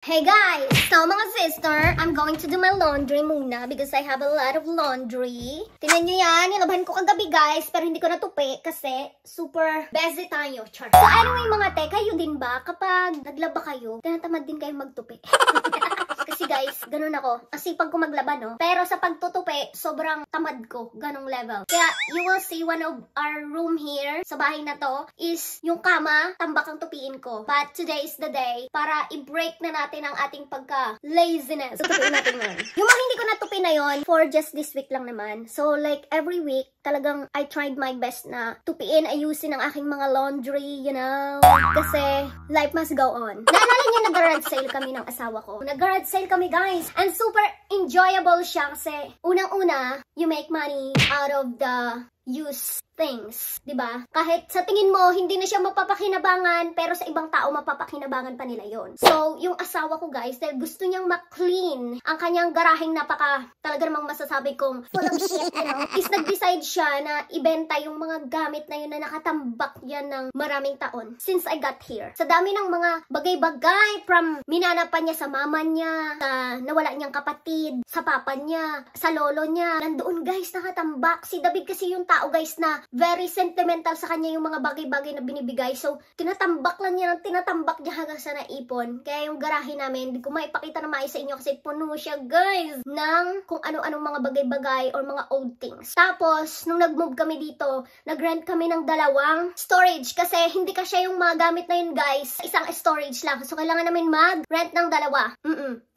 Hey guys! So mga sister, I'm going to do my laundry muna because I have a lot of laundry. Tingnan nyo yan, nilaban ko kagabi guys, pero hindi ko natupi kasi super busy tayo. Char. So anyway mga te, kayo din ba kapag naglaba kayo, tinatamad din kayo magtupi? Kasi guys, ganun ako. Asipag ko maglaba, no? Pero sa pagtutupi, sobrang tamad ko. Ganong level. Kaya, you will see one of our room here sa bahay na to is yung kama, tambak ang tupiin ko. But today is the day para i-break na natin ang ating pagka-laziness. Tutupiin natin yun. Yung mga hindi ko natupi na yon for just this week lang naman. So, like, every week, talagang I tried my best na tupiin, ayusin ang aking mga laundry, you know? Kasi, life must go on. Naalala niyo, nag-garage sale kami ng asawa ko. Nag-garage sale kami, guys. And super enjoyable siya kasi, unang-una, you make money out of the used things, diba? Kahit sa tingin mo, hindi na siya mapapakinabangan, pero sa ibang tao, mapapakinabangan pa nila yon. So, yung asawa ko, guys, dahil gusto niyang ma-clean ang kanyang garaheng talaga namang masasabi kong full of shit, you know, is nag-decide siya na ibenta yung mga gamit na yun na nakatambak yan ng maraming taon since I got here. Sa dami ng mga bagay-bagay, from minana pa niya sa mama niya, sa nawala niyang kapatid, sa papa niya, sa lolo niya, nandoon, guys, nakatambak. Si David kasi yung tao, guys, na very sentimental sa kanya yung mga bagay-bagay na binibigay. So, tinatambak lang niya ng tinatambak niya hanggang sa naipon. Kaya yung garahe namin, hindi ko maipakita na maayos sa inyo kasi puno siya, guys, ng kung ano-anong mga bagay-bagay or mga old things. Tapos, nung nag-move kami dito, nag-rent kami ng dalawang storage kasi hindi kasya yung mga gamit na yun, guys. Isang storage lang. So, kailangan namin mag-rent ng dalawa.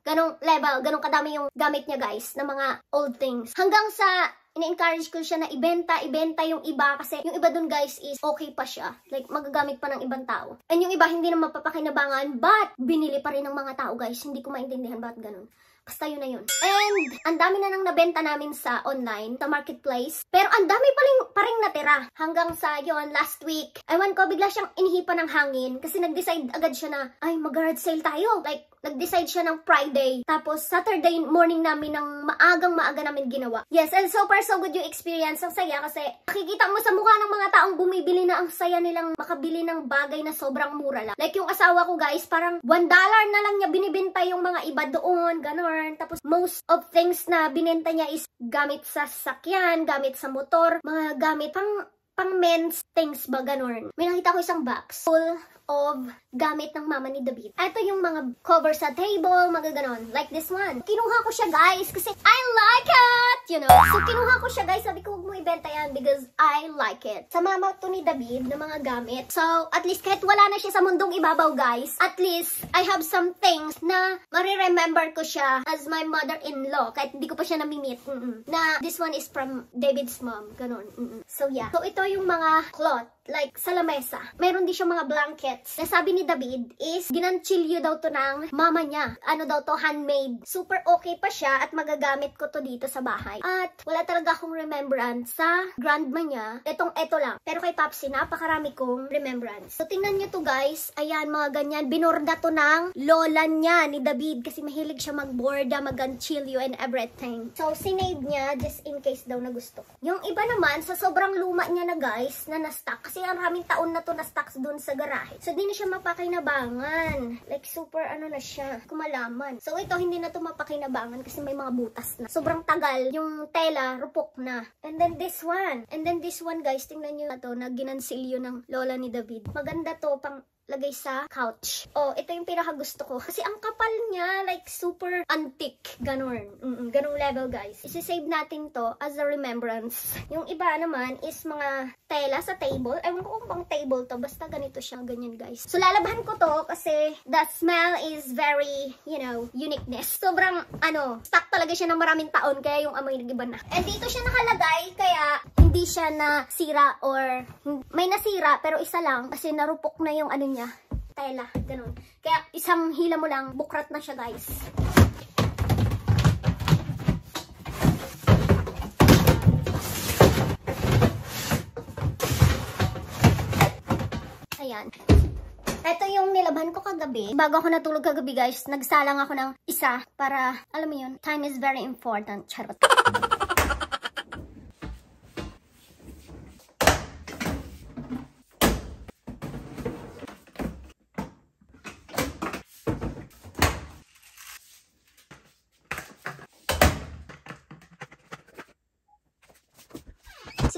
Ganong level, ganong kadami yung gamit niya, guys, na mga old things. Hanggang sa ini-encourage ko siya na ibenta yung iba kasi yung iba dun, guys, is okay pa siya. Like, magagamit pa ng ibang tao. And yung iba, hindi na mapapakinabangan, but binili pa rin ng mga tao, guys. Hindi ko maintindihan bakit ganun. Basta yun na yun. And, ang dami na nang nabenta namin sa online, sa marketplace. Pero, ang dami pa rin natira. Hanggang sa yon last week, ewan ko, bigla siyang inihipan ng hangin. Kasi nag-decide agad siya na, ay, mag-garage sale tayo. Like, nag-decide siya ng Friday. Tapos, Saturday morning namin ng maaga namin ginawa. Yes, and so far, so good yung experience. Ang saya kasi, nakikita mo sa mukha ng mga taong bumibili na ang saya nilang makabili ng bagay na sobrang mura lang. Like, yung asawa ko, guys, parang $1 na lang niya binibenta yung mga iba doon, gano'n. Tapos, most of things na binenta niya is gamit sa sasakyan, gamit sa motor, mga gamit pang men's things ba, ganun. May nakita ko isang box full of gamit ng mama ni David. Ito yung mga cover sa table, mga ganon. Like this one. Kinuha ko siya, guys, kasi I like it! You know? So, kinuha ko siya, guys. Sabi ko, huwag mo ibenta yan because I like it. Sa mama to ni David na mga gamit. So, at least kahit wala na siya sa mundong ibabaw, guys, at least I have some things na mariremember ko siya as my mother-in-law. Kahit hindi ko pa siya namimit. Na this one is from David's mom. Ganon. So, yeah. So, ito yung mga cloth. Like, sa lamesa. Meron din siyang mga blankets. Nasabi ni David is, ginanchilyo daw to ng mama niya. Ano daw to, handmade. Super okay pa siya at magagamit ko to dito sa bahay. At wala talaga akong remembrance sa grandma niya. Eto lang. Pero kay Papsi, napakarami kong remembrance. So, tingnan nyo to, guys. Ayan, mga ganyan. Binorda to ng lola niya ni David kasi mahilig siya magborda, maganchilyo and everything. So, sinave niya just in case daw na gusto. Yung iba naman, sa sobrang luma niya na, guys, na na-stock. Kasi ang maraming taon na to na stocks dun sa garahe. So, di na siya mapakinabangan. Like, super ano na siya. Kumalaman. So, ito, hindi na to mapakinabangan kasi may mga butas na. Sobrang tagal. Yung tela, rupok na. And then this one. And then this one, guys, tingnan nyo na to, na ginansilyo ng lola ni David. Maganda to, pang lagay sa couch. Oh, ito yung pinakagusto ko. Kasi ang kapal niya, like, super antique. Ganon. Ganong level, guys. Isisave natin to as a remembrance. Yung iba naman is mga tela sa table. Ewan ko kung pang table to. Basta ganito siya. Ganyan, guys. So, lalabahan ko to kasi the smell is very, you know, uniqueness. Sobrang, stock talaga siya ng maraming taon. Kaya yung amoy nag-iba na. And dito siya nakalagay. Kaya, hindi siya nasira or may nasira pero isa lang kasi narupok na yung niya, tela, ganun. Kaya isang hila mo lang, bukrat na siya, guys. Ayan. Ito yung nilaban ko kagabi. Bago ako natulog kagabi, guys, nagsalang ako ng isa para, alam mo yun, time is very important. Charot.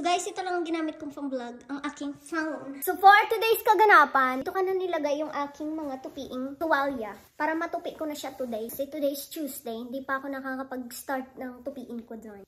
So guys, ito lang ang ginamit kong pang vlog, ang aking phone. So for today's kaganapan, ito ka na nilagay yung aking mga tupiing tuwalya para matupi ko na siya today. Kasi today's Tuesday, hindi pa ako nakakapag-start ng tupiin ko doon.